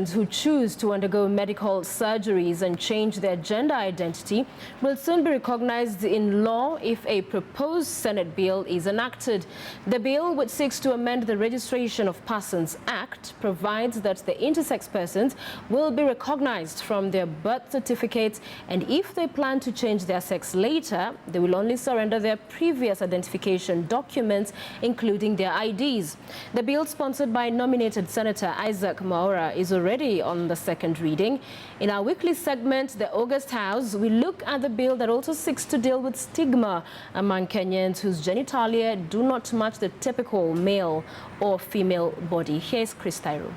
who choose to undergo medical surgeries and change their gender identity will soon be recognized in law if a proposed Senate bill is enacted. The bill, which seeks to amend the Registration of Persons Act, provides that the intersex persons will be recognized from their birth certificates, and if they plan to change their sex later, they will only surrender their previous identification documents, including their IDs. The bill, sponsored by nominated Senator Isaac Mwaura, is already on the second reading. In our weekly segment, The August House, we look at the bill that also seeks to deal with stigma among Kenyans whose genitalia do not match the typical male or female body. Here's Chris Tyro.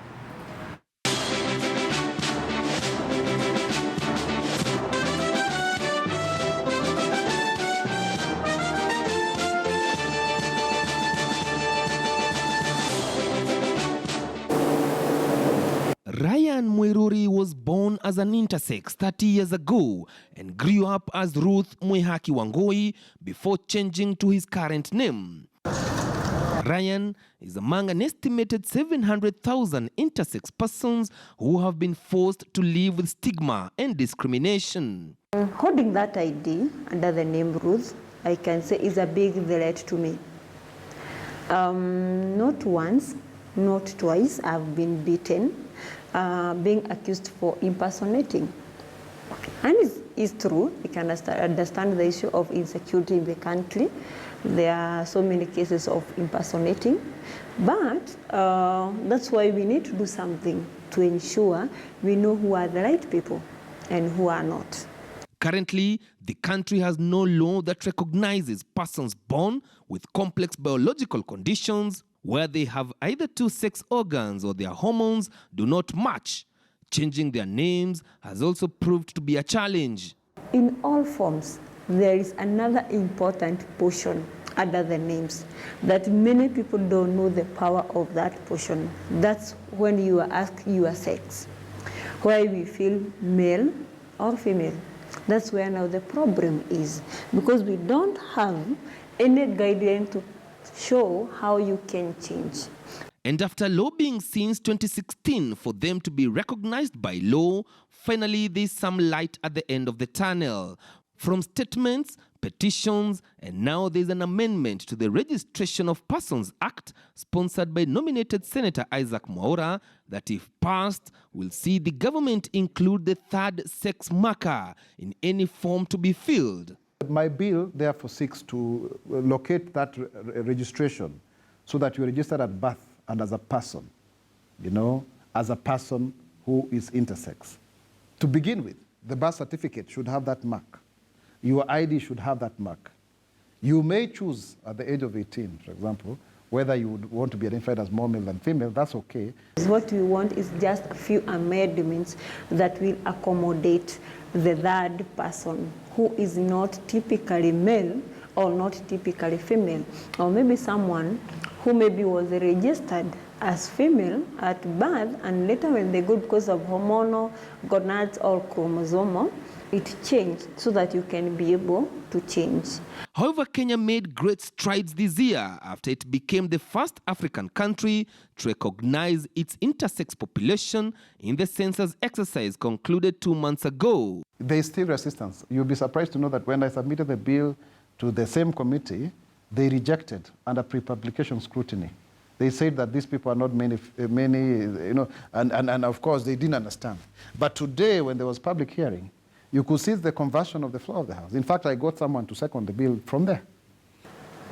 Ryan Mwiruri was born as an intersex 30 years ago and grew up as Ruth Mwihaki Wangoi before changing to his current name. Ryan is among an estimated 700,000 intersex persons who have been forced to live with stigma and discrimination. Holding that ID under the name Ruth, I can say, is a big threat to me. Not once, not twice, I've been beaten, being accused for impersonating. And it's true, we can understand the issue of insecurity in the country. There are so many cases of impersonating, but that's why we need to do something to ensure we know who are the right people and who are not. Currently, the country has no law that recognizes persons born with complex biological conditions where they have either two sex organs or their hormones do not match. Changing their names has also proved to be a challenge. In all forms, there is another important portion under the names that many people don't know the power of that portion. That's when you ask your sex, where we feel male or female. That's where now the problem is, because we don't have any guideline to show how you can change. And after lobbying since 2016 for them to be recognized by law, finally there's some light at the end of the tunnel. From statements, petitions, and now there's an amendment to the Registration of Persons Act sponsored by nominated Senator Isaac Mwaura that, if passed, will see the government include the third sex marker in any form to be filled. My bill therefore seeks to locate that registration so that you're registered at birth and as a person, as a person who is intersex. To begin with, the birth certificate should have that mark. Your ID should have that mark. You may choose at the age of 18, for example, whether you would want to be identified as more male than female, that's okay. What we want is just a few amendments that will accommodate the third person who is not typically male or not typically female, or maybe someone who maybe was registered as female at birth and later when they go because of hormonal, gonads or chromosomal, it changed so that you can be able to change. However, Kenya made great strides this year after it became the first African country to recognize its intersex population in the census exercise concluded 2 months ago. There is still resistance. You'll be surprised to know that when I submitted the bill to the same committee, they rejected under pre-publication scrutiny. They said that these people are not many, and of course they didn't understand. But today, when there was public hearing, you could see the conversion of the floor of the House. In fact, I got someone to second the bill from there.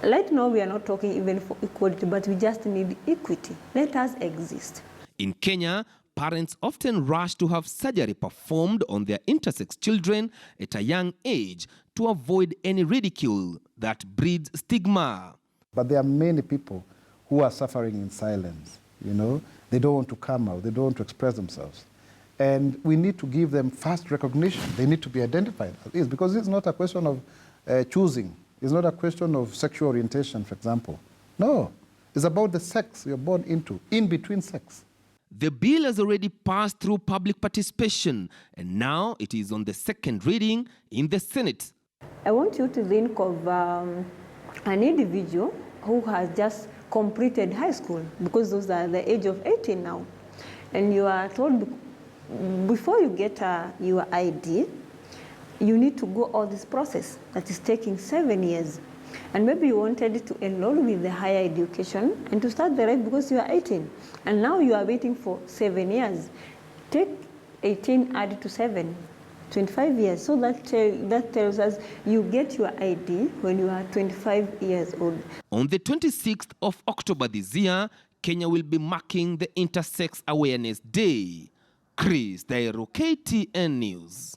Right now, we are not talking even for equality, but we just need equity. Let us exist. In Kenya, parents often rush to have surgery performed on their intersex children at a young age to avoid any ridicule that breeds stigma. But there are many people who are suffering in silence. They don't want to come out, they don't want to express themselves. And we need to give them fast recognition. They need to be identified as is, because it's not a question of choosing. It's not a question of sexual orientation, for example. No, it's about the sex you're born into, in between sex. The bill has already passed through public participation, and now it is on the second reading in the Senate. I want you to think of an individual who has just completed high school, because those are the age of 18 now. and you are told before you get your ID, you need to go all this process that is taking 7 years. And maybe you wanted to enroll with the higher education and to start the right because you are 18. And now you are waiting for 7 years. Take 18 added to 7, 25 years. So that tells us you get your ID when you are 25 years old. On the 26th of October this year, Kenya will be marking the Intersex Awareness Day. Chris Dairo, KTN News.